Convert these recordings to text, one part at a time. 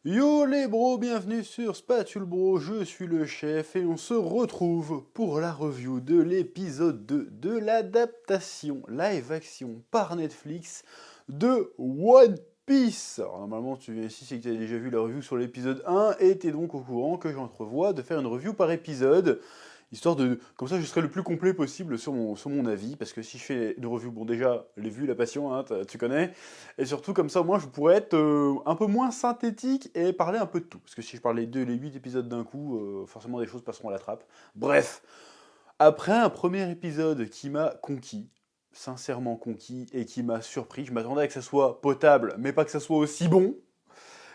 Yo les bros, bienvenue sur Spatule Bro, je suis le chef et on se retrouve pour la review de l'épisode 2 de l'adaptation live action par Netflix de One Piece. Alors normalement tu viens ici, c'est que tu as déjà vu la review sur l'épisode 1 et tu es donc au courant que j'entrevois de faire une review par épisode. Histoire de... Comme ça, je serai le plus complet possible sur mon avis, parce que si je fais une review, bon déjà, les vues, la passion, hein, tu connais, et surtout comme ça, moi, je pourrais être un peu moins synthétique et parler un peu de tout. Parce que si je parle les 8 épisodes d'un coup, forcément des choses passeront à la trappe. Bref, après un premier épisode qui m'a conquis, sincèrement conquis, et qui m'a surpris, je m'attendais à que ça soit potable, mais pas que ça soit aussi bon,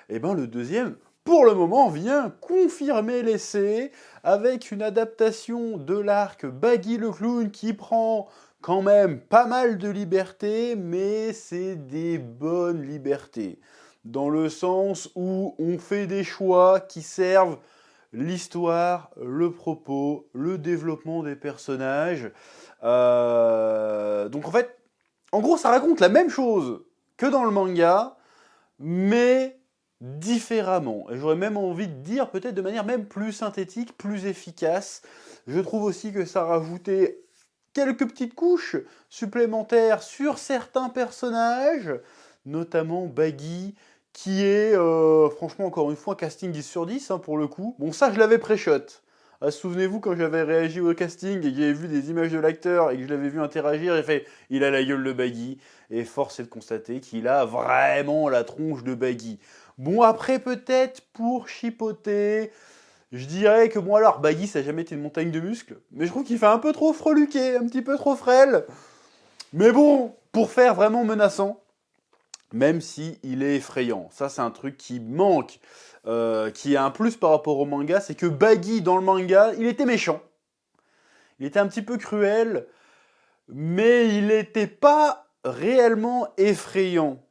et ben le deuxième, pour le moment, vient confirmer l'essai avec une adaptation de l'arc Baggy le Clown qui prend quand même pas mal de liberté, mais c'est des bonnes libertés. Dans le sens où on fait des choix qui servent l'histoire, le propos, le développement des personnages. Donc en fait, en gros, ça raconte la même chose que dans le manga, mais différemment. Et j'aurais même envie de dire peut-être de manière même plus synthétique, plus efficace. Je trouve aussi que ça rajoutait quelques petites couches supplémentaires sur certains personnages, notamment Baggy, qui est franchement encore une fois casting 10 sur 10 hein, pour le coup. Bon ça je l'avais pré-shot. Ah, souvenez-vous quand j'avais réagi au casting et que j'avais vu des images de l'acteur et que je l'avais vu interagir, j'ai fait il a la gueule de Baggy et force est de constater qu'il a vraiment la tronche de Baggy. Bon après peut-être pour chipoter, je dirais que bon alors Baggy ça n'a jamais été une montagne de muscles, mais je trouve qu'il fait un peu trop freluqué, un petit peu trop frêle. Mais bon, pour faire vraiment menaçant, même si il est effrayant. Ça, c'est un truc qui manque, qui est un plus par rapport au manga, c'est que Baggy, dans le manga, il était méchant. Il était un petit peu cruel, mais il n'était pas réellement effrayant.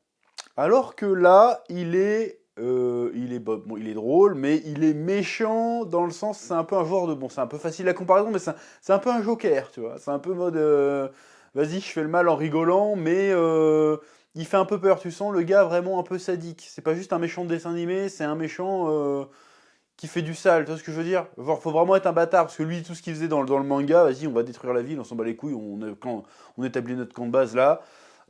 Alors que là, bon, il est drôle, mais il est méchant dans le sens, c'est un peu un joueur de, bon, c'est un peu facile la comparaison, mais c'est un peu un Joker, tu vois. C'est un peu mode, vas-y, je fais le mal en rigolant, mais il fait un peu peur. Tu sens le gars vraiment un peu sadique. C'est pas juste un méchant de dessin animé, c'est un méchant qui fait du sale. Tu vois ce que je veux dire? Genre, faut vraiment être un bâtard parce que lui, tout ce qu'il faisait dans le manga, vas-y, on va détruire la ville, on s'en bat les couilles, on établit notre camp de base là.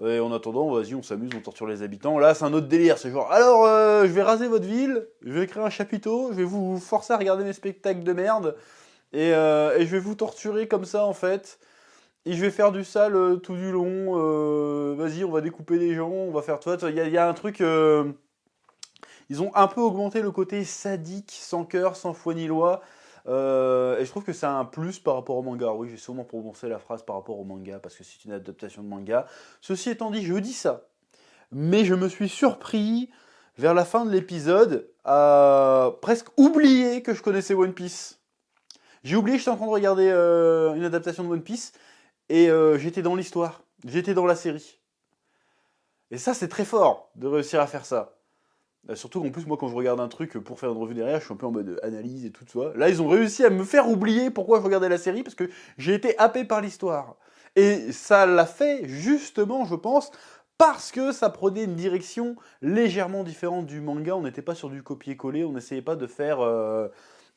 Et en attendant, vas-y, on s'amuse, on torture les habitants. Là, c'est un autre délire. C'est genre, alors, je vais raser votre ville, je vais créer un chapiteau, je vais vous forcer à regarder mes spectacles de merde, et je vais vous torturer comme ça, en fait. Et je vais faire du sale tout du long. Vas-y, on va découper des gens, on va faire. Tu vois, il y a un truc. Ils ont un peu augmenté le côté sadique, sans cœur, sans foi ni loi. Et je trouve que c'est un plus par rapport au manga. Oui, j'ai sûrement prononcé la phrase par rapport au manga, parce que c'est une adaptation de manga. Ceci étant dit, je dis ça. Mais je me suis surpris, vers la fin de l'épisode, à presque oublier que je connaissais One Piece. J'ai oublié que j'étais en train de regarder une adaptation de One Piece, et j'étais dans l'histoire. J'étais dans la série. Et ça, c'est très fort de réussir à faire ça. Surtout qu'en plus, moi, quand je regarde un truc pour faire une revue derrière, je suis un peu en mode analyse et tout ça. Là, ils ont réussi à me faire oublier pourquoi je regardais la série, parce que j'ai été happé par l'histoire. Et ça l'a fait, justement, je pense, parce que ça prenait une direction légèrement différente du manga. On n'était pas sur du copier-coller, on n'essayait pas de faire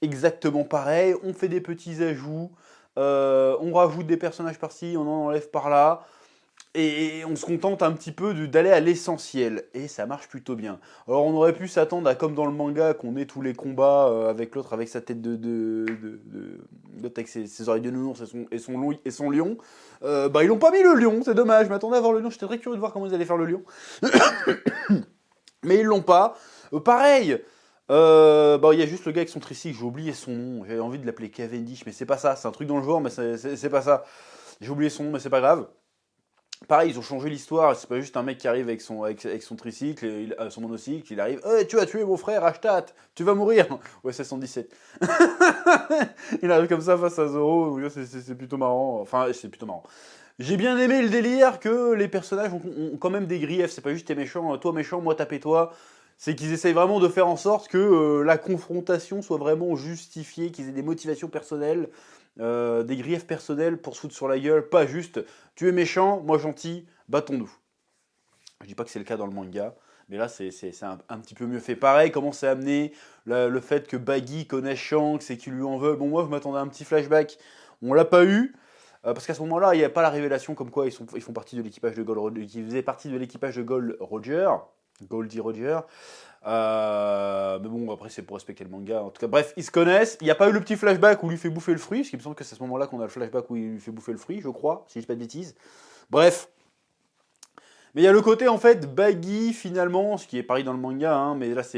exactement pareil. On fait des petits ajouts, on rajoute des personnages par-ci, on en enlève par-là. Et on se contente un petit peu d'aller à l'essentiel. Et ça marche plutôt bien. Alors on aurait pu s'attendre à, comme dans le manga, qu'on ait tous les combats avec l'autre, avec sa tête l'autre avec ses oreilles de nounours et son lion. Bah ils l'ont pas mis le lion, c'est dommage. Je m'attendais à voir le lion, j'étais très curieux de voir comment ils allaient faire le lion. Mais ils l'ont pas. Pareil, bah il y a juste le gars avec son tricycle, j'ai oublié son nom. J'avais envie de l'appeler Cavendish, mais c'est pas ça. C'est un truc dans le genre, mais c'est pas ça. J'ai oublié son nom, mais c'est pas grave. Pareil, ils ont changé l'histoire, c'est pas juste un mec qui arrive avec son tricycle, son monocycle, il arrive, tu as tué mon frère, Ashtat, tu vas mourir. Ouais, c'est 117. Il arrive comme ça face à Zoro, donc c'est plutôt marrant, enfin, c'est plutôt marrant. J'ai bien aimé le délire que les personnages ont quand même des griefs, c'est pas juste t'es méchant, toi méchant, moi tapez-toi. C'est qu'ils essayent vraiment de faire en sorte que la confrontation soit vraiment justifiée, qu'ils aient des motivations personnelles, des griefs personnels pour se foutre sur la gueule, pas juste tu es méchant, moi gentil, battons-nous. Je dis pas que c'est le cas dans le manga, Mais là, c'est un petit peu mieux fait. Pareil, comment c'est amené, le fait que Baggy connaisse Shanks et qu'il lui en veut. Bon, moi, je m'attendais à un petit flashback. On l'a pas eu. Parce qu'à ce moment-là, il n'y a pas la révélation comme quoi ils font partie de l'équipage de ils faisaient partie de l'équipage de Goldie Roger. Mais bon, après, c'est pour respecter le manga. En tout cas, bref, ils se connaissent. Il n'y a pas eu le petit flashback où il lui fait bouffer le fruit, parce qu'il me semble que c'est à ce moment-là qu'on a le flashback où il lui fait bouffer le fruit, je crois, si je dis pas de bêtises. Bref. Mais il y a le côté, en fait, Baggy, finalement, ce qui est pareil dans le manga, hein, mais là, ça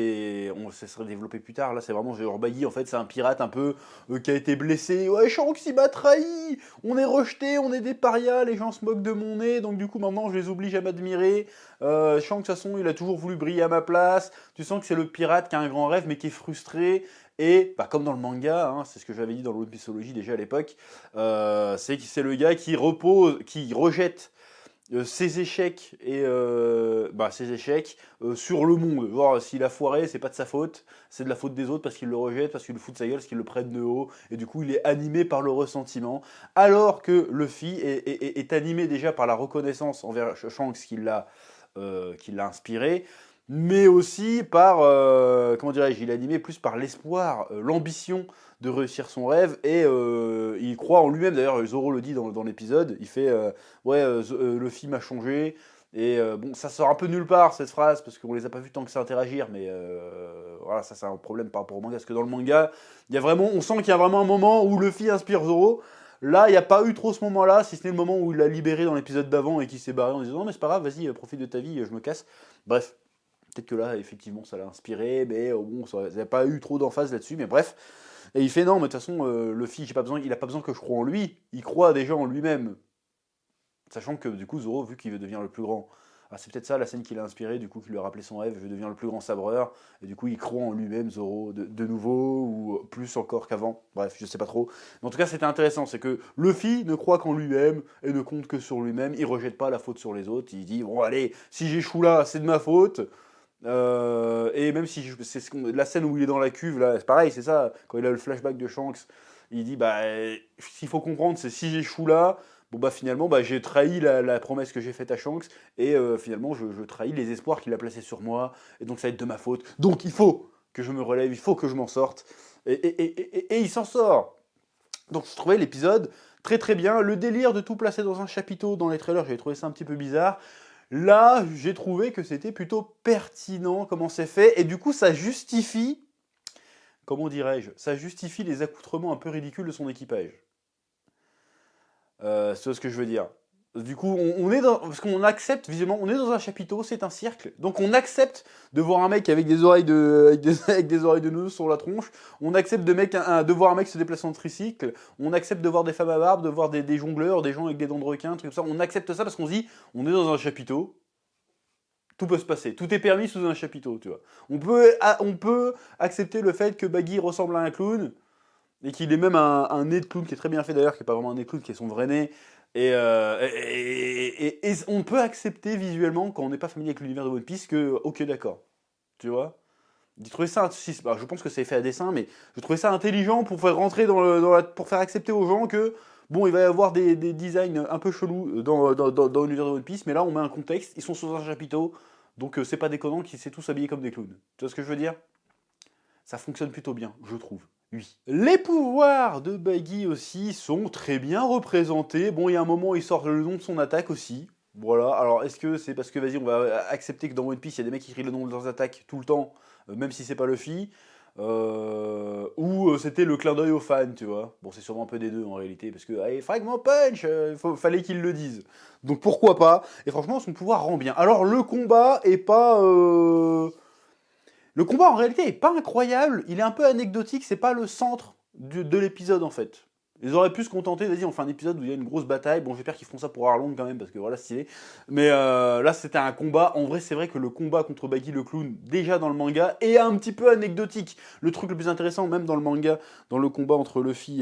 serait développé plus tard. Là, c'est vraiment genre Baggy, en fait, c'est un pirate un peu qui a été blessé. Ouais, Shanks, il m'a trahi. On est rejeté, on est des parias, les gens se moquent de mon nez, donc du coup, maintenant, je les oblige à m'admirer. Shanks, de toute façon, il a toujours voulu briller à ma place. Tu sens que c'est le pirate qui a un grand rêve, mais qui est frustré. Et bah, comme dans le manga, hein, c'est ce que j'avais dit dans l'Opisologie déjà à l'époque, c'est le gars qui rejette ses échecs sur le monde. Voir s'il a foiré, c'est pas de sa faute, c'est de la faute des autres parce qu'il le rejette, parce qu'il le fout de sa gueule, parce qu'il le prennent de haut, et du coup il est animé par le ressentiment, alors que Luffy est animé déjà par la reconnaissance envers Shanks qui l'a inspiré, mais aussi par, comment dirais-je, il est animé plus par l'espoir, l'ambition de réussir son rêve, et il croit en lui-même. D'ailleurs, Zoro le dit dans l'épisode, il fait ouais, le film a changé, et bon, ça sort un peu nulle part cette phrase, parce qu'on les a pas vus tant que ça interagir, mais voilà, ça c'est un problème par rapport au manga, parce que dans le manga, on sent qu'il y a vraiment un moment où Luffy inspire Zoro. Là, il n'y a pas eu trop ce moment-là, si ce n'est le moment où il l'a libéré dans l'épisode d'avant et qu'il s'est barré en disant non mais c'est pas grave, vas-y, profite de ta vie, je me casse. Bref, peut-être que là, effectivement, ça l'a inspiré, mais bon, il n'y a pas eu trop d'emphase là-dessus, mais bref. Et il fait non, mais de toute façon, Luffy, il n'a pas besoin que je croie en lui, il croit déjà en lui-même. Sachant que du coup, Zoro, vu qu'il veut devenir le plus grand, c'est peut-être ça la scène qui l'a inspiré, du coup, qui lui a rappelé son rêve, je veux devenir le plus grand sabreur, et du coup, il croit en lui-même, Zoro, de nouveau, ou plus encore qu'avant. Bref, je sais pas trop. Mais en tout cas, c'était intéressant, c'est que Luffy ne croit qu'en lui-même, et ne compte que sur lui-même, il rejette pas la faute sur les autres, il dit, bon, allez, si j'échoue là, c'est de ma faute. Et même si la scène où il est dans la cuve, là, c'est pareil, c'est ça, quand il a le flashback de Shanks, il dit, bah, ce qu'il faut comprendre, c'est si j'échoue là, bon bah finalement bah, j'ai trahi la promesse que j'ai faite à Shanks, et finalement je trahis les espoirs qu'il a placés sur moi, et donc ça va être de ma faute, donc il faut que je me relève, il faut que je m'en sorte, et il s'en sort. Donc je trouvais l'épisode très très bien, le délire de tout placer dans un chapiteau dans les trailers, j'avais trouvé ça un petit peu bizarre. Là, j'ai trouvé que c'était plutôt pertinent comment c'est fait, et du coup ça justifie, comment dirais-je, ça justifie les accoutrements un peu ridicules de son équipage. C'est ce que je veux dire. Du coup, on est dans, parce qu'on accepte, visiblement, on est dans un chapiteau, c'est un cirque, donc on accepte de voir un mec avec des oreilles avec des oreilles de nœuds sur la tronche, on accepte de voir un mec se déplacer en tricycle, on accepte de voir des femmes à barbe, de voir des jongleurs, des gens avec des dents de requin, trucs comme ça, on accepte ça parce qu'on se dit, on est dans un chapiteau, tout peut se passer, tout est permis sous un chapiteau, tu vois. On peut accepter le fait que Baggy ressemble à un clown, et qu'il ait même un nez de clown qui est très bien fait d'ailleurs, qui n'est pas vraiment un nez de clown, qui est son vrai nez. Et on peut accepter visuellement, quand on n'est pas familier avec l'univers de One Piece, que, ok, d'accord, tu vois. J'ai trouvé ça, je pense que c'est fait à dessein, mais je trouvais ça intelligent pour faire rentrer pour faire accepter aux gens que, bon, il va y avoir des designs un peu chelous dans l'univers de One Piece, mais là on met un contexte, ils sont sous un chapiteau, donc c'est pas déconnant qu'ils s'est tous habillés comme des clowns. Tu vois ce que je veux dire? Ça fonctionne plutôt bien, je trouve. Oui. Les pouvoirs de Baggy aussi sont très bien représentés. Bon, il y a un moment où il sort le nom de son attaque aussi. Voilà, alors est-ce que c'est parce que, vas-y, on va accepter que dans One Piece, il y a des mecs qui crient le nom de leurs attaques tout le temps, même si c'est pas Luffy, ou c'était le clin d'œil aux fans, tu vois. Bon, c'est sûrement un peu des deux en réalité, parce que, allez, Fragment Punch, fallait qu'ils le disent. Donc pourquoi pas. Et franchement, son pouvoir rend bien. Alors le combat est pas... Le combat en réalité est pas incroyable, il est un peu anecdotique, c'est pas le centre de l'épisode en fait. Ils auraient pu se contenter, vas-y on fait un épisode où il y a une grosse bataille, bon j'espère qu'ils feront ça pour Arlong quand même, parce que voilà stylé. Mais là c'était un combat, en vrai c'est vrai que le combat contre Baggy le clown, déjà dans le manga, est un petit peu anecdotique. Le truc le plus intéressant, même dans le manga, dans le combat entre Luffy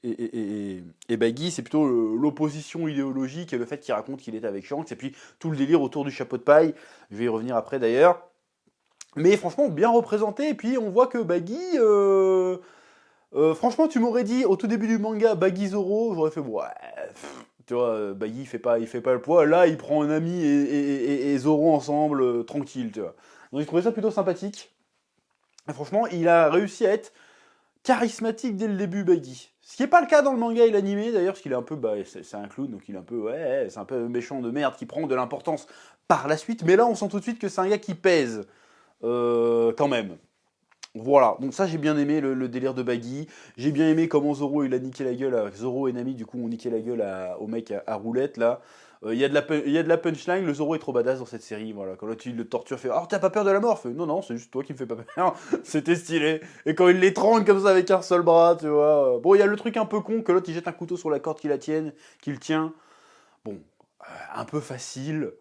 et Baggy, c'est plutôt l'opposition idéologique et le fait qu'il raconte qu'il était avec Shanks, et puis tout le délire autour du chapeau de paille, je vais y revenir après d'ailleurs. Mais franchement, bien représenté, et puis on voit que Baggy... franchement, tu m'aurais dit, au tout début du manga, Baggy Zoro, j'aurais fait, ouais, Tu vois, Baggy il fait pas le poids. Là, il prend Nami et Zoro ensemble, tranquille, tu vois. Donc, j'ai trouvé ça plutôt sympathique. Et franchement, il a réussi à être charismatique dès le début, Baggy. Ce qui n'est pas le cas dans le manga et l'animé, d'ailleurs, parce qu'il est un peu, c'est un clown, donc il est un peu, c'est un peu méchant de merde qui prend de l'importance par la suite. Mais là, on sent tout de suite que c'est un gars qui pèse, quand même. Voilà, donc ça j'ai bien aimé le délire de Baggy. J'ai bien aimé comment Zoro il a niqué la gueule. Zoro et Nami du coup ont niqué la gueule au mec à roulette là. Il y a de la punchline, le Zoro est trop badass dans cette série. Voilà, quand l'autre il le torture, fait oh t'as pas peur de la mort, fait non non c'est juste toi qui me fais pas peur. C'était stylé. Et quand il l'étrangle comme ça avec un seul bras, tu vois. Bon il y a le truc un peu con que l'autre il jette un couteau sur la corde qu'il tient. Bon, un peu facile.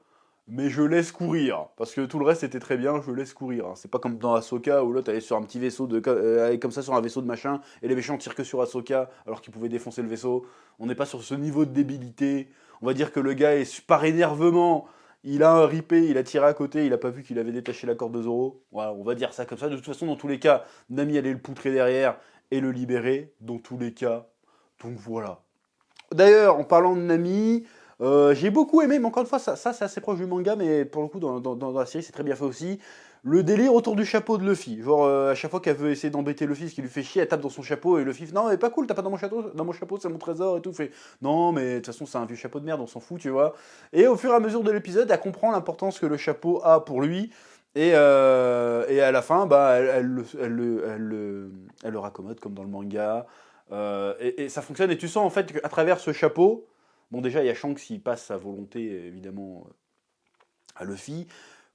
Mais je laisse courir, parce que tout le reste était très bien, je laisse courir. Hein. C'est pas comme dans Ahsoka où l'autre allait sur un petit vaisseau allait comme ça sur un vaisseau de machin, et les méchants tirent que sur Ahsoka alors qu'ils pouvaient défoncer le vaisseau. On n'est pas sur ce niveau de débilité. On va dire que le gars est par énervement, il a un ripé, il a tiré à côté, il a pas vu qu'il avait détaché la corde de Zoro. Voilà, on va dire ça comme ça. De toute façon, dans tous les cas, Nami allait le poutrer derrière et le libérer, dans tous les cas. Donc voilà. D'ailleurs, en parlant de Nami, j'ai beaucoup aimé, mais encore une fois, ça c'est assez proche du manga, mais pour le coup, dans la série, c'est très bien fait aussi. Le délire autour du chapeau de Luffy. Genre, à chaque fois qu'elle veut essayer d'embêter Luffy, ce qui lui fait chier, elle tape dans son chapeau, et Luffy fait non, mais pas cool, t'as pas dans mon chapeau, c'est mon trésor et tout. Fait non, mais de toute façon, c'est un vieux chapeau de merde, on s'en fout, tu vois. Et au fur et à mesure de l'épisode, elle comprend l'importance que le chapeau a pour lui. Et à la fin, elle le raccommode comme dans le manga. Et ça fonctionne. Et tu sens en fait qu'à travers ce chapeau, bon déjà il y a Shanks qui passe sa volonté évidemment à Luffy.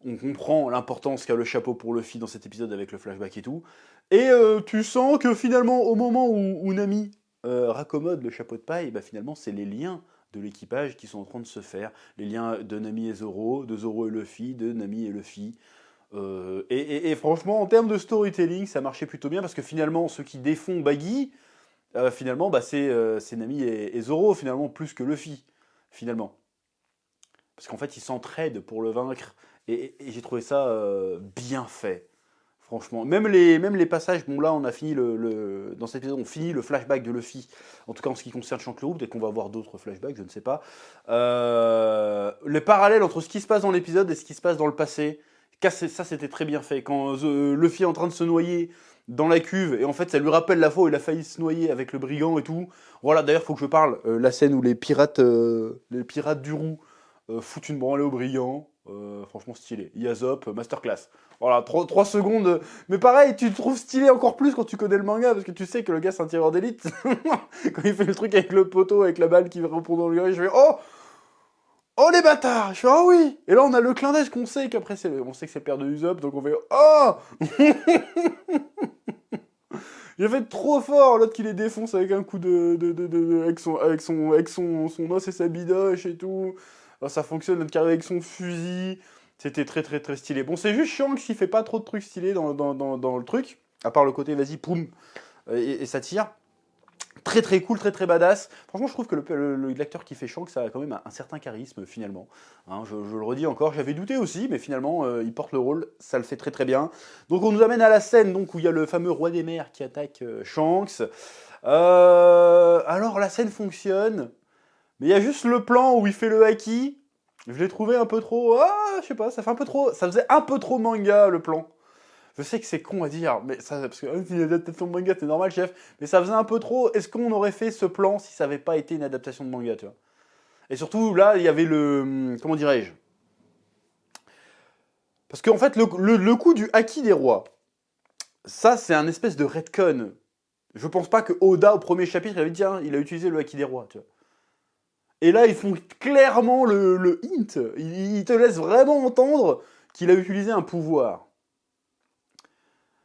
On comprend l'importance qu'a le chapeau pour Luffy dans cet épisode avec le flashback et tout. Et tu sens que finalement au moment où Nami raccommode le chapeau de paille, bah, finalement c'est les liens de l'équipage qui sont en train de se faire. Les liens de Nami et Zoro, de Zoro et Luffy, de Nami et Luffy. Et franchement, en termes de storytelling, ça marchait plutôt bien parce que finalement, ceux qui défont Baggy, finalement, c'est Nami et Zoro, finalement, plus que Luffy, finalement. Parce qu'en fait, ils s'entraident pour le vaincre. Et j'ai trouvé ça bien fait. Franchement. Même les passages, bon là, on a fini dans cet épisode, on finit le flashback de Luffy. En tout cas, en ce qui concerne Shankly, peut-être qu'on va avoir d'autres flashbacks, je ne sais pas. Les parallèles entre ce qui se passe dans l'épisode et ce qui se passe dans le passé, ça, c'était très bien fait. Quand Luffy est en train de se noyer dans la cuve, et en fait, ça lui rappelle la fois où il a failli se noyer avec le brigand et tout. Voilà, d'ailleurs, il faut que je parle. La scène où les pirates du roux foutent une branlée au brigand. Franchement stylé. Yazop, masterclass. Voilà, 3 secondes. Mais pareil, tu te trouves stylé encore plus quand tu connais le manga, parce que tu sais que le gars c'est un tireur d'élite. Quand il fait le truc avec le poteau, avec la balle qui répond dans le gars, je fais oh! Oh les bâtards! Je fais oh oui! Et là on a le clin d'œil qu'on sait qu'après on sait que c'est le père de Usopp, donc on fait oh! J'ai fait trop fort, l'autre qui les défonce avec un coup avec son os et sa bidoche et tout. Alors, ça fonctionne, l'autre qui arrive avec son fusil. C'était très très très stylé. Bon, c'est juste Shanks qui fait pas trop de trucs stylés dans le truc. À part le côté vas-y, poum, et ça tire. Très très cool, très très badass. Franchement, je trouve que l'acteur qui fait Shanks a quand même un certain charisme finalement. Hein, je le redis encore, j'avais douté aussi, mais finalement, il porte le rôle, ça le fait très très bien. Donc on nous amène à la scène donc, où il y a le fameux roi des mers qui attaque Shanks. Alors la scène fonctionne, mais il y a juste le plan où il fait le haki. Je l'ai trouvé un peu trop... Ah, je sais pas, ça faisait un peu trop manga le plan. Je sais que c'est con à dire, mais ça, parce que c'est une adaptation de manga, c'est normal, chef. Mais ça faisait un peu trop. Est-ce qu'on aurait fait ce plan si ça n'avait pas été une adaptation de manga, tu vois? Et surtout, là, il y avait comment dirais-je? Parce qu'en fait, le coup du haki des rois, ça, c'est un espèce de retcon. Je pense pas que Oda, au premier chapitre, il avait dit, hein, il a utilisé le haki des rois, tu vois. Et là, ils font clairement le hint. Ils te laissent vraiment entendre qu'il a utilisé un pouvoir.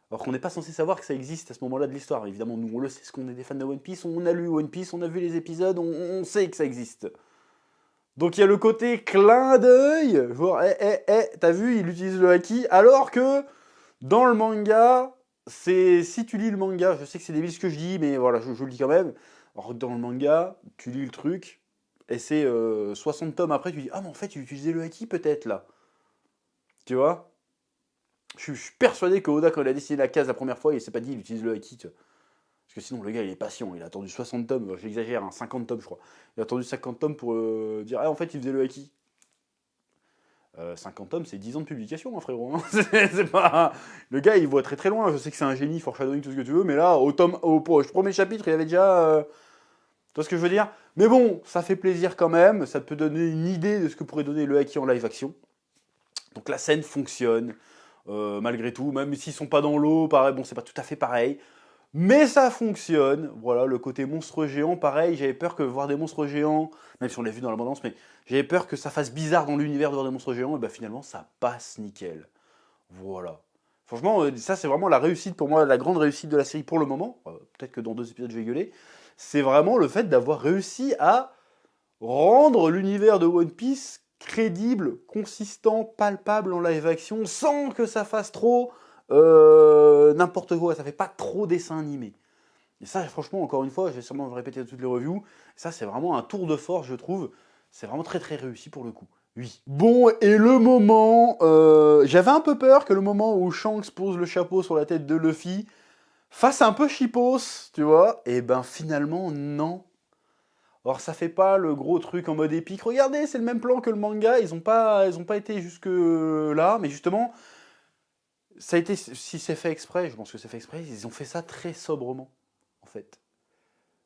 Alors qu'on n'est pas censé savoir que ça existe à ce moment-là de l'histoire. Évidemment, nous, on le sait, parce qu'on est des fans de One Piece, on a lu One Piece, on a vu les épisodes, on sait que ça existe. Donc il y a le côté clin d'œil, genre, t'as vu, il utilise le haki, alors que dans le manga, si tu lis le manga, je sais que c'est des ce que je dis, mais voilà, je le dis quand même. Alors dans le manga, tu lis le truc, et c'est 60 tomes après, tu dis, ah mais en fait, il utilisait le haki peut-être là. Tu vois? Je suis persuadé que Oda, quand il a dessiné la case la première fois, il s'est pas dit il utilise le haki. Tu vois. Parce que sinon le gars il est patient, il a attendu 60 tomes, j'exagère, hein, 50 tomes je crois. Il a attendu 50 tomes pour dire ah en fait il faisait le haki. 50 tomes c'est 10 ans de publication hein, frérot. Hein. C'est pas... Le gars il voit très très loin, je sais que c'est un génie, foreshadowing, tout ce que tu veux, mais là au premier chapitre il avait déjà... Tu vois ce que je veux dire? Mais bon, ça fait plaisir quand même, ça peut donner une idée de ce que pourrait donner le haki en live action. Donc la scène fonctionne, malgré tout, même s'ils sont pas dans l'eau, pareil, bon c'est pas tout à fait pareil. Mais ça fonctionne, voilà, le côté monstre géant, pareil, j'avais peur que voir des monstres géants, même si on l'a vu dans l'abondance, mais j'avais peur que ça fasse bizarre dans l'univers de voir des monstres géants, et ben finalement ça passe nickel. Voilà. Franchement, ça c'est vraiment la réussite pour moi, la grande réussite de la série pour le moment, peut-être que dans 2 épisodes je vais gueuler, c'est vraiment le fait d'avoir réussi à rendre l'univers de One Piece crédible, consistant, palpable en live action, sans que ça fasse trop n'importe quoi, ça fait pas trop dessin animé. Et ça, franchement, encore une fois, je vais sûrement répéter dans toutes les reviews, ça c'est vraiment un tour de force, je trouve. C'est vraiment très très réussi pour le coup. Oui. Bon, et le moment... j'avais un peu peur que le moment où Shanks pose le chapeau sur la tête de Luffy fasse un peu chipos, tu vois. Et ben finalement, non. Alors ça fait pas le gros truc en mode épique. Regardez, c'est le même plan que le manga. Ils ont pas été jusque là, mais justement, ça a été, si c'est fait exprès, je pense que c'est fait exprès. Ils ont fait ça très sobrement, en fait.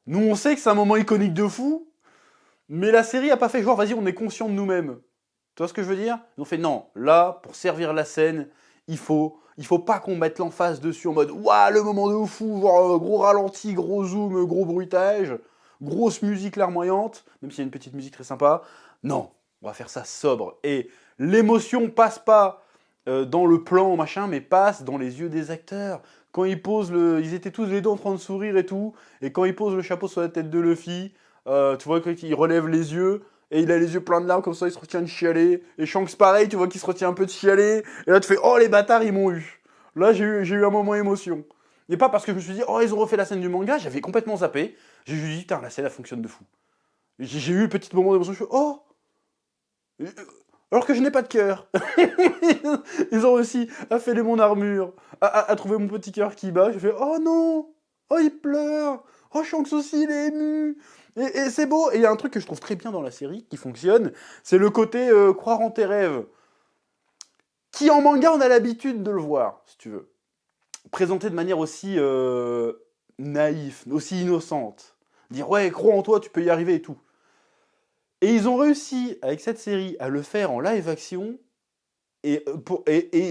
Nous, on sait que c'est un moment iconique de fou, mais la série a pas fait genre, vas-y, on est conscient de nous-mêmes. Tu vois ce que je veux dire? Ils ont fait non. Là, pour servir la scène, il faut pas qu'on mette l'emphase dessus en mode waouh, le moment de fou, genre gros ralenti, gros zoom, gros bruitage. Grosse musique larmoyante, même s'il y a une petite musique très sympa. Non, on va faire ça sobre. Et l'émotion passe pas dans le plan, machin, mais passe dans les yeux des acteurs. Quand ils posent ils étaient tous les deux en train de sourire et tout, et quand ils posent le chapeau sur la tête de Luffy, tu vois qu'il relève les yeux, et il a les yeux pleins de larmes, comme ça il se retient de chialer. Et Shanks pareil, tu vois qu'il se retient un peu de chialer, et là tu fais oh les bâtards ils m'ont eu. Là j'ai eu un moment émotion. Et pas parce que je me suis dit, oh, ils ont refait la scène du manga, j'avais complètement zappé. J'ai juste dit, putain, la scène, elle fonctionne de fou. J'ai eu un petit moment d'émotion, je fais, oh alors que je n'ai pas de cœur. Ils ont réussi à fêler mon armure, à trouver mon petit cœur qui bat. J'ai fait, oh non. Oh, il pleure. Oh, Shanks aussi, il est ému. Et c'est beau. Et il y a un truc que je trouve très bien dans la série, qui fonctionne, c'est le côté croire en tes rêves. Qui en manga, on a l'habitude de le voir, si tu veux. Présenté de manière aussi naïve, aussi innocente. Dire ouais, crois en toi, tu peux y arriver et tout. Et ils ont réussi, avec cette série, à le faire en live action. Et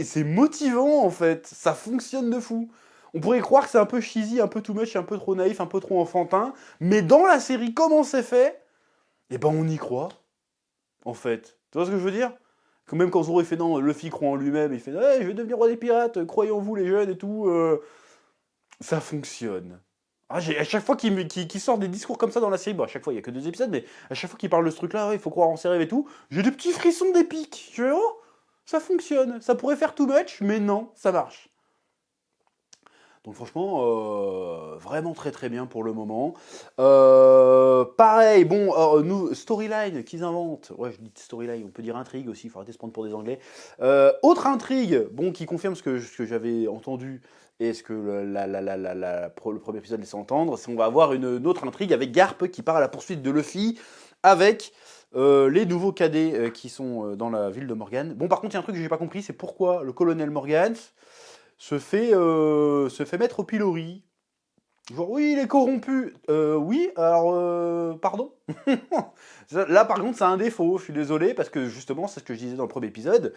c'est motivant, en fait. Ça fonctionne de fou. On pourrait croire que c'est un peu cheesy, un peu too much, un peu trop naïf, un peu trop enfantin. Mais dans la série, comment c'est fait, eh ben on y croit, en fait. Tu vois ce que je veux dire? Même quand Zoro il fait non, Luffy croit en lui-même, il fait hey, je vais devenir roi des pirates, croyez en vous les jeunes et tout. Ça fonctionne. Ah, à chaque fois qu'il sort des discours comme ça dans la série, bon, à chaque fois il n'y a que 2 épisodes, mais à chaque fois qu'il parle de ce truc-là, ouais, il faut croire en ses rêves et tout, j'ai des petits frissons d'épique. Je fais, oh, ça fonctionne. Ça pourrait faire too much, mais non, ça marche. Donc franchement, vraiment très très bien pour le moment. Pareil, bon, nous, storyline qu'ils inventent. Ouais, je dis storyline, on peut dire intrigue aussi, il faut arrêter de se prendre pour des anglais. Autre intrigue, bon, qui confirme ce que j'avais entendu et ce que le premier épisode laissait entendre, c'est qu'on va avoir une autre intrigue avec Garp qui part à la poursuite de Luffy avec les nouveaux cadets qui sont dans la ville de Morgan. Bon, par contre, il y a un truc que j'ai pas compris, c'est pourquoi le colonel Morgan se fait mettre au pilori. Genre, oui, il est corrompu. Oui, alors, pardon. Là, par contre, c'est un défaut, je suis désolé, parce que justement, c'est ce que je disais dans le premier épisode,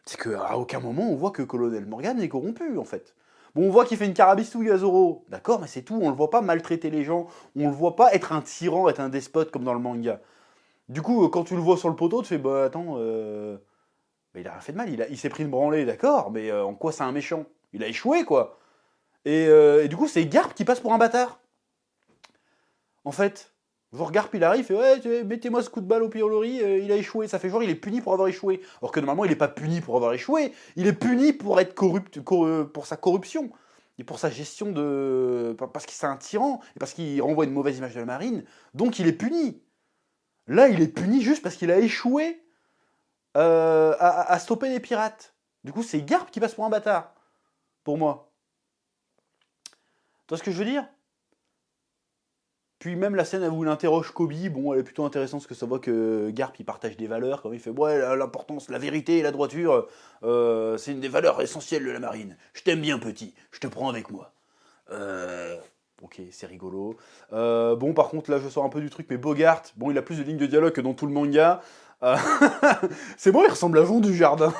c'est qu'à aucun moment, on voit que Colonel Morgan est corrompu, en fait. Bon, on voit qu'il fait une carabistouille à Zoro, d'accord, mais c'est tout, on le voit pas maltraiter les gens, on le voit pas être un tyran, être un despote comme dans le manga. Du coup, quand tu le vois sur le poteau, tu fais, bah attends, bah, il a rien fait de mal, il s'est pris une branlée, d'accord, mais en quoi c'est un méchant? Il a échoué, quoi. Et du coup, c'est Garp qui passe pour un bâtard. En fait, genre Garp, il arrive, il fait ouais, mettez-moi ce coup de balle au pilori, il a échoué. Ça fait genre, il est puni pour avoir échoué. Alors que normalement, il n'est pas puni pour avoir échoué. Il est puni pour être pour sa corruption. Et pour sa gestion de. Parce que c'est un tyran, et parce qu'il renvoie une mauvaise image de la marine. Donc il est puni. Là, il est puni juste parce qu'il a échoué à stopper les pirates. Du coup, c'est Garp qui passe pour un bâtard. Pour moi. Tu vois ce que je veux dire? Puis même la scène où il interroge Kobe, bon, elle est plutôt intéressante parce que ça voit que Garp il partage des valeurs. Quand il fait ouais, l'importance, la vérité et la droiture, c'est une des valeurs essentielles de la marine. Je t'aime bien petit, je te prends avec moi. Ok, c'est rigolo. Bon, par contre, là, je sors un peu du truc, mais Bogart, bon, il a plus de lignes de dialogue que dans tout le manga. Euh, c'est bon, il ressemble à Jean du Jardin.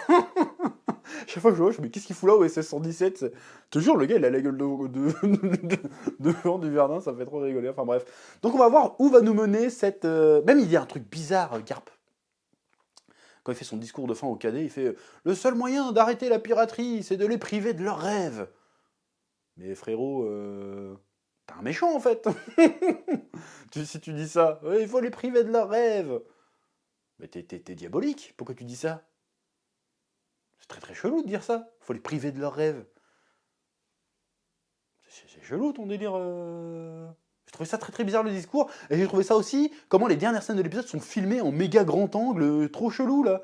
Chaque fois que je vois, je me dis, qu'est-ce qu'il fout là au SS 117? Toujours, le gars, il a la gueule de Jean du Jardin, ça me fait trop rigoler. Enfin bref. Donc, on va voir où va nous mener cette. Même, il dit un truc bizarre, Garp. Quand il fait son discours de fin au cadet, il fait le seul moyen d'arrêter la piraterie, c'est de les priver de leurs rêves. Mais frérot, t'es un méchant en fait. Si tu dis ça, ouais, il faut les priver de leurs rêves. Mais t'es diabolique, pourquoi tu dis ça? C'est très très chelou de dire ça. Il faut les priver de leurs rêves. C'est chelou ton délire. J'ai trouvé ça très très bizarre le discours. Et j'ai trouvé ça aussi, comment les dernières scènes de l'épisode sont filmées en méga grand angle, trop chelou là.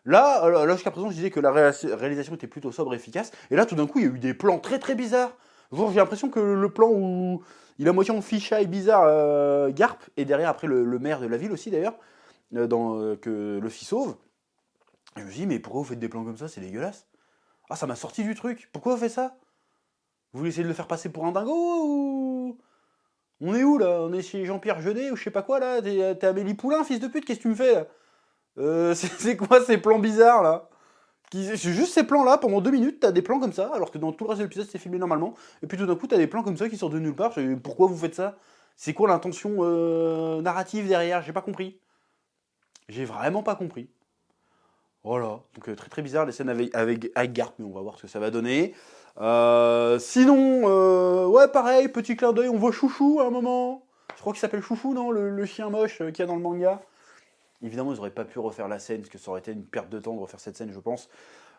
Là jusqu'à présent, je disais que la réalisation était plutôt sobre et efficace. Et là, tout d'un coup, il y a eu des plans très très bizarres. J'ai l'impression que le plan où il a moitié en fisheye bizarre, Garp, et derrière après le maire de la ville aussi d'ailleurs, que Luffy sauve. Et je me suis dit, mais pourquoi vous faites des plans comme ça? C'est dégueulasse. Ah, ça m'a sorti du truc. Pourquoi vous faites ça? Vous voulez essayer de le faire passer pour un dingo ou... On est où là? On est chez Jean-Pierre Jeunet ou je sais pas quoi là? T'es Amélie Poulain, fils de pute, qu'est-ce que tu me fais là? C'est quoi ces plans bizarres là? C'est juste ces plans là, pendant 2 minutes, t'as des plans comme ça, alors que dans tout le reste de l'épisode c'est filmé normalement, et puis tout d'un coup t'as des plans comme ça qui sortent de nulle part. Pourquoi vous faites ça? C'est quoi l'intention narrative derrière? J'ai pas compris. J'ai vraiment pas compris. Voilà, donc très très bizarre les scènes avec Garp, mais on va voir ce que ça va donner. Sinon, ouais, pareil, petit clin d'œil, on voit Chouchou à un moment. Je crois qu'il s'appelle Chouchou, non, le chien moche qu'il y a dans le manga. Évidemment, ils n'auraient pas pu refaire la scène, parce que ça aurait été une perte de temps de refaire cette scène, je pense.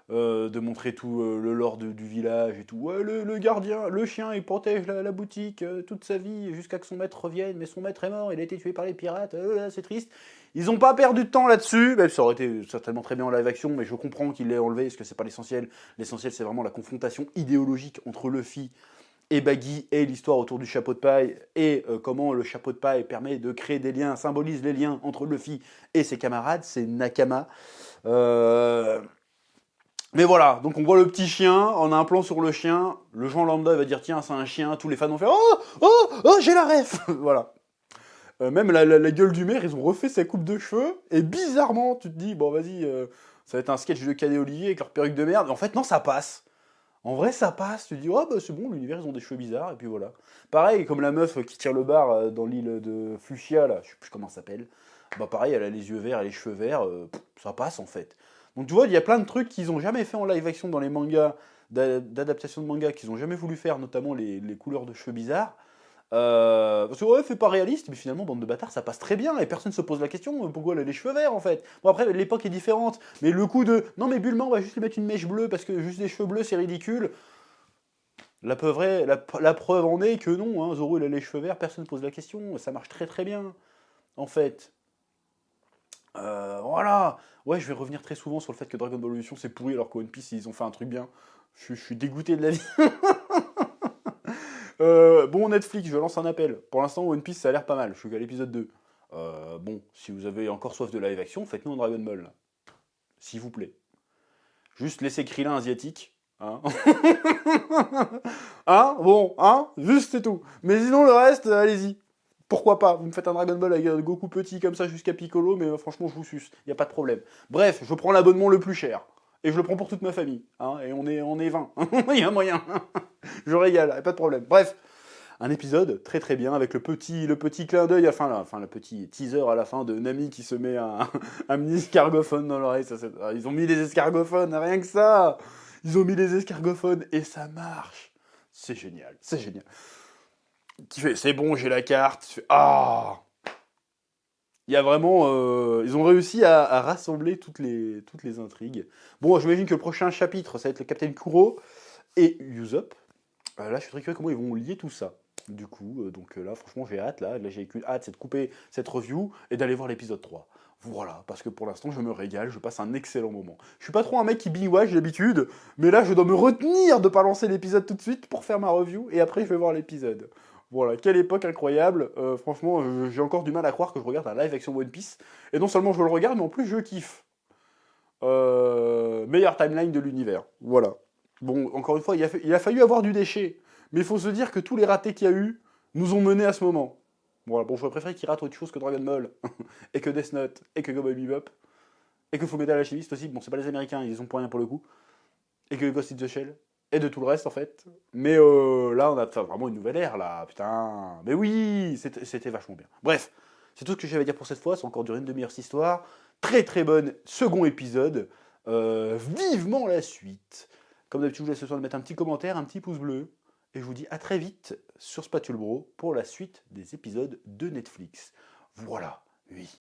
De montrer tout le lore du village et tout. Ouais, le gardien, le chien, il protège la boutique toute sa vie jusqu'à que son maître revienne, mais son maître est mort, il a été tué par les pirates, c'est triste. Ils n'ont pas perdu de temps là-dessus, même ça aurait été certainement très bien en live action, mais je comprends qu'il l'ait enlevé, parce que c'est pas l'essentiel. L'essentiel, c'est vraiment la confrontation idéologique entre Luffy et Baggy et l'histoire autour du chapeau de paille et comment le chapeau de paille permet de créer des liens, symbolise les liens entre Luffy et ses camarades, c'est Nakama. Mais voilà, donc on voit le petit chien, on a un plan sur le chien, le Jean lambda va dire tiens c'est un chien, tous les fans vont faire oh j'ai la ref. Voilà. Même la gueule du maire, ils ont refait sa coupe de cheveux, et bizarrement tu te dis bon vas-y, ça va être un sketch de Cadet Olivier avec leur perruque de merde, en fait non ça passe. En vrai ça passe, tu te dis oh bah c'est bon, l'univers ils ont des cheveux bizarres, et puis voilà. Pareil, comme la meuf qui tire le bar dans l'île de Fuchsia, là, je sais plus comment ça s'appelle, bah pareil, elle a les yeux verts et les cheveux verts, ça passe en fait. Donc tu vois, il y a plein de trucs qu'ils n'ont jamais fait en live action dans les mangas, d'adaptation de mangas qu'ils n'ont jamais voulu faire, notamment les couleurs de cheveux bizarres. Parce que ouais, c'est pas réaliste, mais finalement, bande de bâtards, ça passe très bien, et personne se pose la question, pourquoi elle a les cheveux verts en fait. Bon après, l'époque est différente, mais le coup de, non mais Bulma, on va juste lui mettre une mèche bleue, parce que juste des cheveux bleus, c'est ridicule. La preuve en est que non, hein, Zoro il a les cheveux verts, personne ne pose la question, ça marche très très bien, en fait. Voilà. Ouais, je vais revenir très souvent sur le fait que Dragon Ball Evolution c'est pourri alors qu'One Piece ils ont fait un truc bien. Je suis dégoûté de la vie. Bon, Netflix, je lance un appel. Pour l'instant, One Piece ça a l'air pas mal. Je suis qu'à l'épisode 2. Bon, si vous avez encore soif de live action, faites-nous un Dragon Ball là. S'il vous plaît. Juste laissez Krillin asiatique. Hein, hein. Bon, hein. Juste c'est tout. Mais sinon, le reste, allez-y. Pourquoi pas? Vous me faites un Dragon Ball avec Goku petit comme ça jusqu'à Piccolo, mais franchement, je vous suce. Y a pas de problème. Bref, je prends l'abonnement le plus cher. Et je le prends pour toute ma famille. Hein, et on est 20. Il y a un moyen. Je régale, y a pas de problème. Bref, un épisode très très bien avec le petit clin d'œil, le petit teaser à la fin de Nami qui se met un mini escargophone dans l'oreille. Ils ont mis des escargophones, rien que ça. Ils ont mis des escargophones et ça marche. C'est génial, c'est génial. Qui fait, c'est bon, j'ai la carte. Tu fais, ah. Il y a vraiment, ils ont réussi à rassembler toutes les intrigues. Bon, j'imagine que le prochain chapitre, ça va être le Captain Kuro et Usopp. Là, je suis très curieux comment ils vont lier tout ça. Du coup, donc là, franchement, j'ai hâte. Là j'ai qu'une hâte, c'est de couper cette review et d'aller voir l'épisode 3. Voilà, parce que pour l'instant, je me régale, je passe un excellent moment. Je suis pas trop un mec qui binge d'habitude, mais là, je dois me retenir de pas lancer l'épisode tout de suite pour faire ma review et après, je vais voir l'épisode. Voilà, quelle époque incroyable. Franchement, j'ai encore du mal à croire que je regarde un live action One Piece. Et non seulement je le regarde, mais en plus je kiffe. Meilleure timeline de l'univers. Voilà. Bon, encore une fois, il a fallu avoir du déchet. Mais il faut se dire que tous les ratés qu'il y a eu nous ont menés à ce moment. Voilà, bon, j'aurais préféré qu'il rate autre chose que Dragon Ball, et que Death Note, et que Cowboy Bebop, et que Fullmetal Alchemist aussi. Bon, c'est pas les Américains, ils y sont pour rien pour le coup. Et que Ghost in the Shell. Et de tout le reste, en fait. Mais là, on a vraiment une nouvelle ère, là. Putain. Mais oui, c'était vachement bien. Bref, c'est tout ce que j'avais à dire pour cette fois. C'est encore duré une demi-heure cette histoire. Très très bonne second épisode. Vivement la suite. Comme d'habitude, je vous laisse ce soir de mettre un petit commentaire, un petit pouce bleu. Et je vous dis à très vite sur Spatule Bro pour la suite des épisodes de Netflix. Voilà, oui.